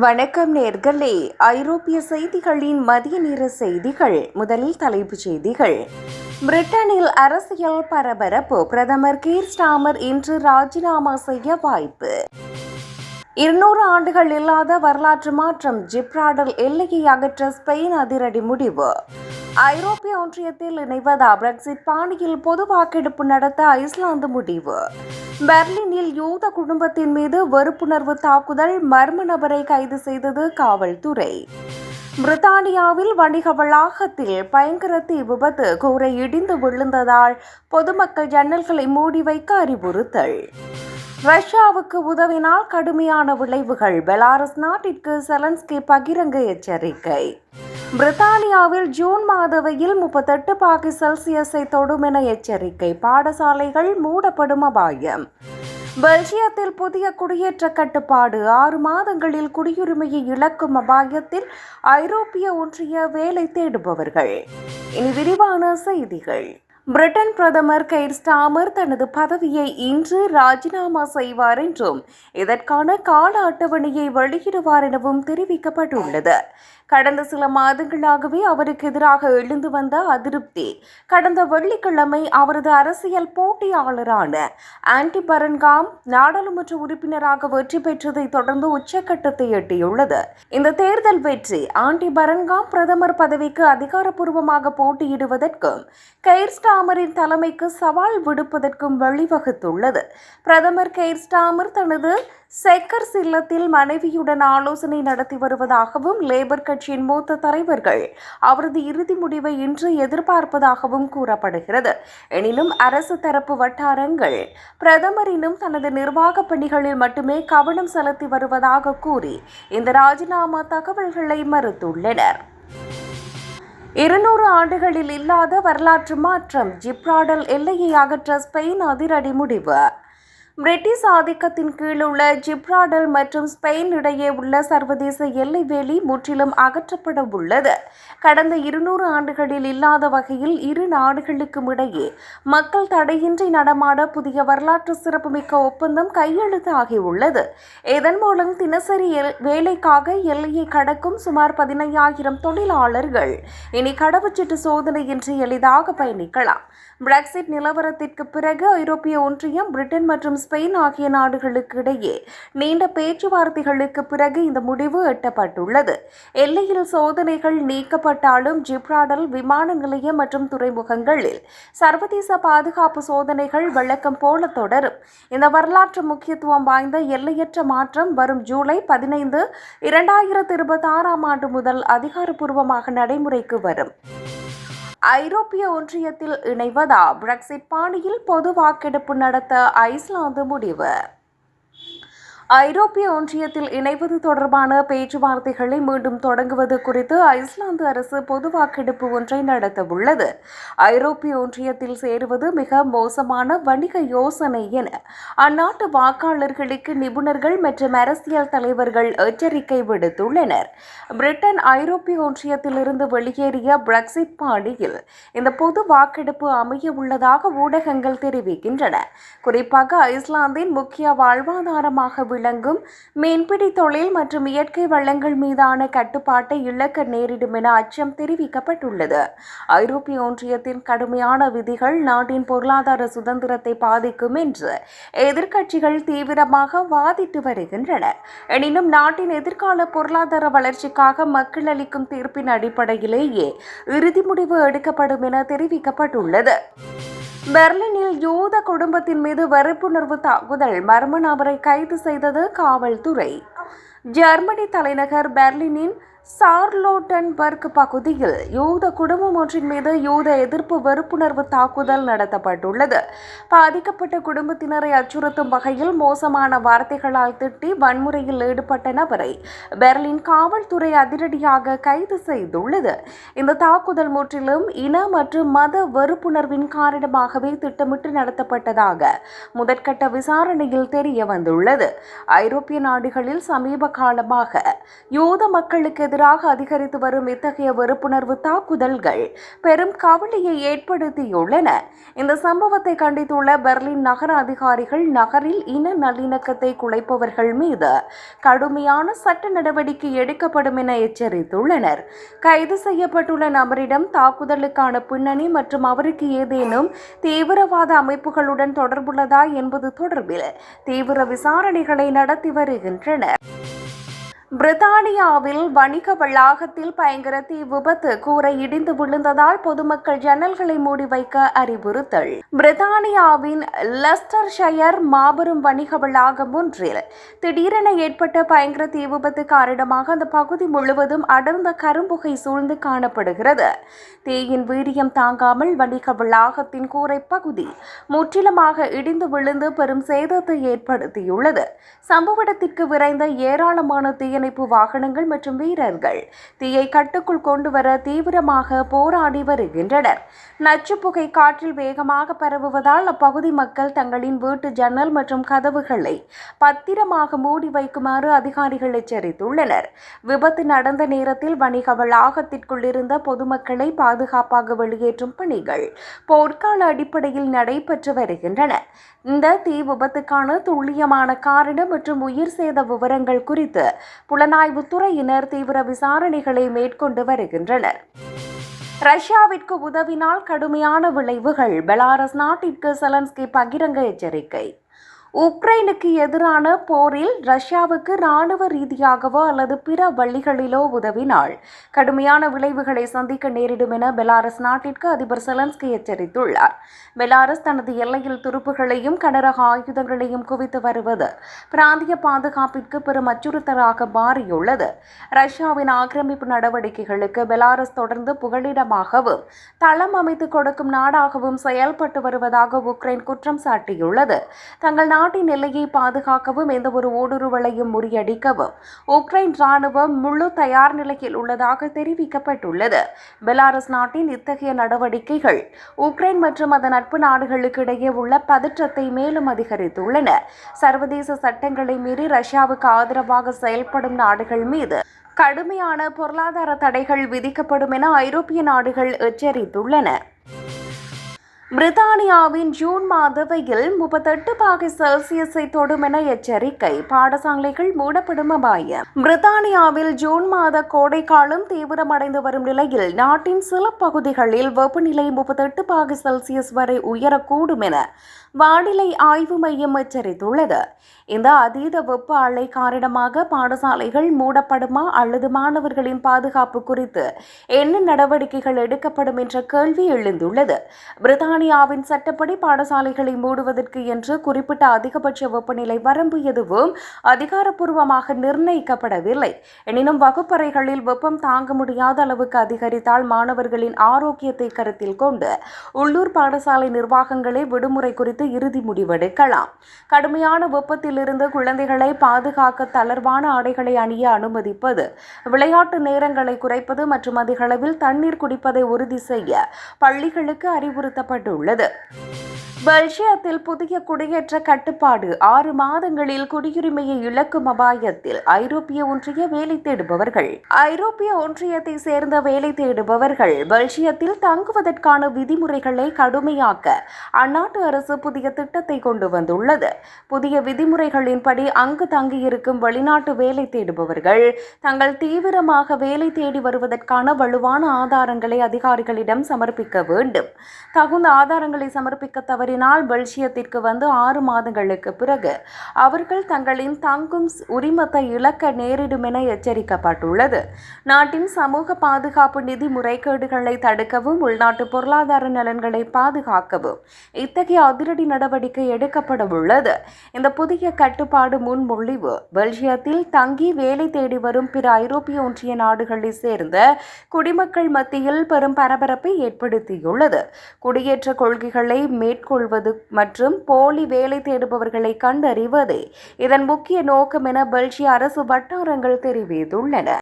வணக்கம் நேர்களே. ஐரோப்பிய செய்திகளின் மதிய நேர செய்திகள். முதலில் தலைப்புச் செய்திகள். பிரிட்டனில் அரசியல் பரபரப்பு. பிரதமர் கீர் ஸ்டார்மர் இன்று ராஜினாமா செய்ய வாய்ப்பு. 200 ஆண்டுகள் இல்லாத வரலாற்று மாற்றம். ஜிப்ரால்டர் எல்லையை அகற்ற ஸ்பெயின் அதிரடி முடிவு. ஐரோப்பிய ஒன்றியத்தில் இணைவதா? பிரெக்சிட் பாணியில் பொது வாக்கெடுப்பு நடத்த ஐஸ்லாந்து முடிவு. பெர்லினில் யூத குடும்பத்தின் மீது வெறுப்புணர்வு தாக்குதல். மர்ம நபரை கைது செய்தது காவல்துறை. பிரித்தானியாவில் வணிக வளாகத்தில் பயங்கர தீ விபத்து. கூரை இடிந்து விழுந்ததால் பொதுமக்கள் ஜன்னல்களை மூடி வைக்க அறிவுறுத்தல். ரஷ்யாவுக்கு உதவினால் கடுமையான விளைவுகள். பெலாரஸ் நாட்டிற்கு செலன்ஸ்கி பகிரங்க எச்சரிக்கை. பிரித்தானியாவில் ஜூன் மாத வெயில் 38°C தொடும் என எச்சரிக்கை. பாடசாலைகள் மூடப்படும் அபாயம். பெல்ஜியத்தில் புதிய குடியேற்ற கட்டுப்பாடு. 6 மாதங்களில் குடியுரிமையை இழக்கும் அபாயத்தில் ஐரோப்பிய ஒன்றிய வேலை தேடுபவர்கள். இனி விரிவான செய்திகள். பிரிட்டன் பிரதமர் கீர் ஸ்டார்மர் தனது பதவியை இன்று ராஜினாமா செய்வார் என்றும் இதற்கான கால அட்டவணையை வெளியிடுவார் எனவும் தெரிவிக்கப்பட்டுள்ளது. கடந்த சில மாதங்களாகவே அவருக்கு எதிராக எழுந்து வந்த அதிருப்தி கடந்த வெள்ளிக்கிழமை அவரது அரசியல் போட்டியாளரான ஆண்டி பரன்காம் நாடாளுமன்ற உறுப்பினராக வெற்றி பெற்றதை தொடர்ந்து உச்சக்கட்டத்தை எட்டியுள்ளது. இந்த தேர்தல் வெற்றி ஆண்டி பரன்காம் பிரதமர் பதவிக்கு அதிகாரப்பூர்வமாக போட்டியிடுவதற்கும் கீர் ஸ்டார்மரின் தலைமைக்கு சவால் விடுப்பதற்கும் வழிவகுத்துள்ளது. பிரதமர் கீர் ஸ்டார்மர் தனது செக்கர்ஸ் இல்லத்தில் மனைவியுடன் ஆலோசனை நடத்தி வருவதாகவும் லேபர் கட்சியின் மூத்த தலைவர்கள் அவரது இறுதி முடிவை இன்று எதிர்பார்ப்பதாகவும் கூறப்படுகிறது. எனினும் அரசு தரப்பு வட்டாரங்கள் பிரதமரினும் தனது நிர்வாக பணிகளில் மட்டுமே கவனம் செலுத்தி வருவதாக கூறி இந்த ராஜினாமா தகவல்களை மறுத்துள்ளனர். 200 ஆண்டுகளில் இல்லாத வரலாற்று மாற்றம். ஜிப்ரால்டர் எல்லையை அகற்ற ஸ்பெயின் அதிரடி முடிவு. பிரிட்டிஷ் ஆதிக்கத்தின் கீழ் உள்ள ஜிப்ரால்டர் மற்றும் ஸ்பெயின் இடையே உள்ள சர்வதேச எல்லை வேலி முற்றிலும் அகற்றப்பட உள்ளது. கடந்த 200 ஆண்டுகளில் இல்லாத வகையில் இரு நாடுகளுக்கும் இடையே மக்கள் தடையின்றி நடமாட புதிய வரலாற்று சிறப்புமிக்க ஒப்பந்தம் கையெழுத்தாகியுள்ளது. இதன் மூலம் தினசரி வேலைக்காக எல்லையை கடக்கும் சுமார் 15,000 தொழிலாளர்கள் இனி கடவுச்சீட்டு சோதனையின்றி எளிதாக பயணிக்கலாம். பிரெக்சிட் நிலவரத்திற்கு பிறகு ஐரோப்பிய ஒன்றியம், பிரிட்டன் மற்றும் ஸ்பெயின் ஆகிய நாடுகளுக்கு இடையே நீண்ட பேச்சுவார்த்தைகளுக்கு பிறகு இந்த முடிவு எட்டப்பட்டுள்ளது. எல்லையில் சோதனைகள் நீக்கப்பட்டாலும் ஜிப்ரால்டர் விமான நிலையம் மற்றும் துறைமுகங்களில் சர்வதேச பாதுகாப்பு சோதனைகள் வழக்கம் போல தொடரும். இந்த வரலாற்று முக்கியத்துவம் வாய்ந்த எல்லையற்ற மாற்றம் வரும் ஜூலை 15, 2026 முதல் அதிகாரப்பூர்வமாக நடைமுறைக்கு வரும். ஐரோப்பிய ஒன்றியத்தில் இணைவதா? பிரெக்சிட் பாணியில் பொது வாக்கெடுப்பு நடத்த ஐஸ்லாந்து முடிவு. ஐரோப்பிய ஒன்றியத்தில் இணைவது தொடர்பான பேச்சுவார்த்தைகளை மீண்டும் தொடங்குவது குறித்து ஐஸ்லாந்து அரசு பொது வாக்கெடுப்பு ஒன்றை நடத்தவுள்ளது. ஐரோப்பிய ஒன்றியத்தில் சேருவது மிக மோசமான வணிக யோசனை என அந்நாட்டு வாக்காளர்களுக்கு நிபுணர்கள் மற்றும் அரசியல் தலைவர்கள் எச்சரிக்கை விடுத்துள்ளனர். பிரிட்டன் ஐரோப்பிய ஒன்றியத்திலிருந்து வெளியேறிய பிரெக்சிட் பாணியில் இந்த பொது வாக்கெடுப்பு அமைய உள்ளதாக ஊடகங்கள் தெரிவிக்கின்றன. குறிப்பாக ஐஸ்லாந்தின் முக்கிய வாழ்வாதாரமாக விளங்கும் மீன்பிடி தொழில் மற்றும் இயற்கை வளங்கள் மீதான கட்டுப்பாட்டை இழக்க நேரிடும் என அச்சம் தெரிவிக்கப்பட்டுள்ளது. ஐரோப்பிய ஒன்றியத்தின் கடுமையான விதிகள் நாட்டின் பொருளாதார சுதந்திரத்தை பாதிக்கும் என்று எதிர்க்கட்சிகள் தீவிரமாக வாதிட்டு வருகின்றன. எனினும் நாட்டின் எதிர்கால பொருளாதார வளர்ச்சிக்காக மக்கள் அளிக்கும் தீர்ப்பின் அடிப்படையிலேயே இறுதி முடிவு எடுக்கப்படும் என தெரிவிக்கப்பட்டுள்ளது. பெர்லினில் யூத குடும்பத்தின் மீது வெறுப்புணர்வு தாக்குதல். மர்ம நபரை கைது செய்தது காவல்துறை. ஜெர்மனி தலைநகர் பெர்லினின் சார்லோட்டன்பர்க் பகுதியில் யூத குடும்பம் ஒன்றின் மீது யூத எதிர்ப்பு வெறுப்புணர்வு தாக்குதல் நடத்தப்பட்டுள்ளது. பாதிக்கப்பட்ட குடும்பத்தினரை அச்சுறுத்தும் வகையில் மோசமான வார்த்தைகளால் திட்டி வன்முறையில் ஈடுபட்ட நபரை பெர்லின் காவல்துறை அதிரடியாக கைது செய்துள்ளது. இந்த தாக்குதல் முற்றிலும் இன மற்றும் மத வெறுப்புணர்வின் காரணமாகவே திட்டமிட்டு நடத்தப்பட்டதாக முதற்கட்ட விசாரணையில் தெரிய வந்துள்ளது. ஐரோப்பிய நாடுகளில் சமீப காலமாக யூத மக்களுக்கு எதிராக அதிகரித்து வரும் இத்தகைய வெறுப்புணர்வு தாக்குதல்கள் பெரும் கவலையை ஏற்படுத்தியுள்ளன. இந்த சம்பவத்தை கண்டித்துள்ள பெர்லின் நகர அதிகாரிகள் நகரில் இன நல்லிணக்கத்தை குலைப்பவர்கள் மீது கடுமையான சட்ட நடவடிக்கை எடுக்கப்படும் என எச்சரித்துள்ளனர். கைது செய்யப்பட்டுள்ள நபரிடம் தாக்குதலுக்கான பின்னணி மற்றும் அவருக்கு ஏதேனும் தீவிரவாத அமைப்புகளுடன் தொடர்புள்ளதா என்பது தொடர்பில் தீவிர விசாரணைகளை நடத்தி வருகின்றனர். பிரித்தானியாவில் வணிக வளாகத்தில் பயங்கர தீ விபத்து. கூரை இடிந்து விழுந்ததால் பொதுமக்கள் ஜன்னல்களை மூடி வைக்க அறிவுறுத்தல். பிரித்தானியாவின் லெஸ்டர்ஷயர் மாபெரும் வணிக வளாகம் ஒன்றில் திடீரென ஏற்பட்ட பயங்கர தீ விபத்து காரணமாக அந்த பகுதி முழுவதும் அடர்ந்த கரும்புகை சூழ்ந்து காணப்படுகிறது. தீயின் வீரியம் தாங்காமல் வணிக வளாகத்தின் கூரை பகுதி முற்றிலுமாக இடிந்து விழுந்து பெரும் சேதத்தை ஏற்படுத்தியுள்ளது. சம்பவ இடத்திற்கு விரைந்த ஏராளமான தீயணைப்பு வாகனங்கள் மற்றும் வீரர்கள் தீயை கட்டுக்குள் கொண்டு வர தீவிரமாக போராடி வருகின்றனர். நச்சு புகை காற்றில் வேகமாக பரவுவதால் அப்பகுதி மக்கள் தங்களின் வீட்டு ஜன்னல் மற்றும் கதவுகளை பத்திரமாக மூடி வைக்குமாறு அதிகாரிகள் எச்சரித்துள்ளனர். விபத்து நடந்த நேரத்தில் வணிக வளாகத்திற்குள் இருந்த பொதுமக்களை பாதுகாப்பாக வெளியேற்றும் பணிகள் போர்க்கால அடிப்படையில் நடைபெற்று வருகின்றன. இந்த தீ விபத்துக்கான துல்லியமான காரணம் மற்றும் உயிர் சேத விவரங்கள் குறித்து புலனாய்வுத்துறையினர் தீவிர விசாரணைகளை மேற்கொண்டு வருகின்றனர். ரஷ்யாவிற்கு உதவினால் கடுமையான விளைவுகள். பெலாரஸ் நாட்டிற்கு செலன்ஸ்கி பகிரங்க எச்சரிக்கை. உக்ரைனுக்கு எதிரான போரில் ரஷ்யாவுக்கு இராணுவ ரீதியாகவோ அல்லது பிற வழிகளிலோ உதவினால் கடுமையான விளைவுகளை சந்திக்க நேரிடும் என பெலாரஸ் நாட்டிற்கு அதிபர் செலன்ஸ்கி எச்சரித்துள்ளார். பெலாரஸ் தனது எல்லையில் துருப்புகளையும் கனரக ஆயுதங்களையும் குவித்து வருவது பிராந்திய பாதுகாப்பிற்கு பெரும் அச்சுறுத்தலாக மாறியுள்ளது. ரஷ்யாவின் ஆக்கிரமிப்பு நடவடிக்கைகளுக்கு பெலாரஸ் தொடர்ந்து புகலிடமாகவும் தளம் அமைத்து கொடுக்கும் நாடாகவும் செயல்பட்டு வருவதாக உக்ரைன் குற்றம் சாட்டியுள்ளது. தங்கள் நாட்டின் எல்லையை பாதுகாக்கவும் எந்தவொரு ஊடுருவலையும் முறியடிக்கவும் உக்ரைன் ராணுவம் முழு தயார் நிலையில் உள்ளதாக தெரிவிக்கப்பட்டுள்ளது. பெலாரஸ் நாட்டின் இத்தகைய நடவடிக்கைகள் உக்ரைன் மற்றும் அதன் நட்பு நாடுகளுக்கு இடையே உள்ள பதற்றத்தை மேலும் அதிகரித்துள்ளன. சர்வதேச சட்டங்களை மீறி ரஷ்யாவுக்கு ஆதரவாக செயல்படும் நாடுகள் மீது கடுமையான பொருளாதார தடைகள் விதிக்கப்படும் என ஐரோப்பிய நாடுகள் எச்சரித்துள்ளன. பிரித்தானியாவின் ஜூன் மாத வெயில் 38°C தொடும் என எச்சரிக்கை. பாடசாலைகள் மூடப்படும் அபாயம். பிரித்தானியாவில் ஜூன் மாத கோடைக்காலம் தீவிரமடைந்து வரும் நிலையில் நாட்டின் சில பகுதிகளில் வெப்பநிலை 38°C வரை உயரக்கூடும் என வானிலை ஆய்வு மையம் எச்சரித்துள்ளது. இந்த அதீத வெப்ப அலை காரணமாக பாடசாலைகள் மூடப்படுமா அல்லது மாணவர்களின் பாதுகாப்பு குறித்து என்ன நடவடிக்கைகள் எடுக்கப்படும் என்ற கேள்வி எழுந்துள்ளது. பிரித்தானியாவின் சட்டப்படி பாடசாலைகளை மூடுவதற்கு என்று குறிப்பிட்ட அதிகபட்ச வெப்பநிலை வரம்பு எதுவும் அதிகாரப்பூர்வமாக நிர்ணயிக்கப்படவில்லை. எனினும் வகுப்பறைகளில் வெப்பம் தாங்க முடியாத அளவுக்கு அதிகரித்தால் மாணவர்களின் ஆரோக்கியத்தை கருத்தில் கொண்டு உள்ளூர் பாடசாலை நிர்வாகங்களே விடுமுறை குறித்து இறுதி முடிவெடுக்கலாம். கடுமையான வெப்பத்திலிருந்து குழந்தைகளை பாதுகாக்க தளர்வான ஆடைகளை அணிய அனுமதிப்பது, விளையாட்டு நேரங்களை குறைப்பது மற்றும் அதிக அளவில் தண்ணீர் குடிப்பதை உறுதி செய்ய பள்ளிகளுக்கு அறிவுறுத்தப்பட்டுள்ளது. பெல்ஜியத்தில் புதிய குடியேற்ற கட்டுப்பாடு. 6 மாதங்களில் குடியுரிமையை இழக்கும் அபாயத்தில் ஐரோப்பிய ஒன்றிய வேலை தேடுபவர்கள். ஐரோப்பிய ஒன்றியத்தை சேர்ந்த வேலை தேடுபவர்கள் பெல்ஜியத்தில் தங்குவதற்கான விதிமுறைகளை கடுமையாக்க அந்நாட்டு அரசு புதிய திட்டத்தை கொண்டு வந்துள்ளது. புதிய விதிமுறைகளின்படி அங்கு தங்கியிருக்கும் வெளிநாட்டு வேலை தேடுபவர்கள் தங்கள் தீவிரமாக வேலை தேடி வருவதற்கான வலுவான ஆதாரங்களை அதிகாரிகளிடம் சமர்ப்பிக்க வேண்டும். தகுந்த ஆதாரங்களை சமர்ப்பிக்க தவறினால் பெல்ஜியத்திற்கு வந்து 6 மாதங்களுக்கு பிறகு அவர்கள் தங்களின் தங்கும் உரிமத்தை இழக்க நேரிடும் என எச்சரிக்கப்பட்டுள்ளது. நாட்டின் சமூக பாதுகாப்பு நிதி முறைகேடுகளை தடுக்கவும் உள்நாட்டு பொருளாதார நலன்களை பாதுகாக்கவும் இத்தகைய அதிரடி நடவடிக்கை எடுக்கப்பட உள்ளது. இந்த புதிய கட்டுப்பாடு முன்மொழிவு பெல்ஜியத்தில் தங்கி வேலை தேடி வரும் பிற ஐரோப்பிய ஒன்றிய நாடுகளை சேர்ந்த குடிமக்கள் மத்தியில் பெரும் பரபரப்பை ஏற்படுத்தியுள்ளது. குடியேற்ற கொள்கைகளை மேற்கொள்வது மற்றும் போலி வேலை தேடுபவர்களை கண்டறிவதே இதன் முக்கிய நோக்கம் என பெல்ஜிய அரசு வட்டாரங்கள் தெரிவித்துள்ளன.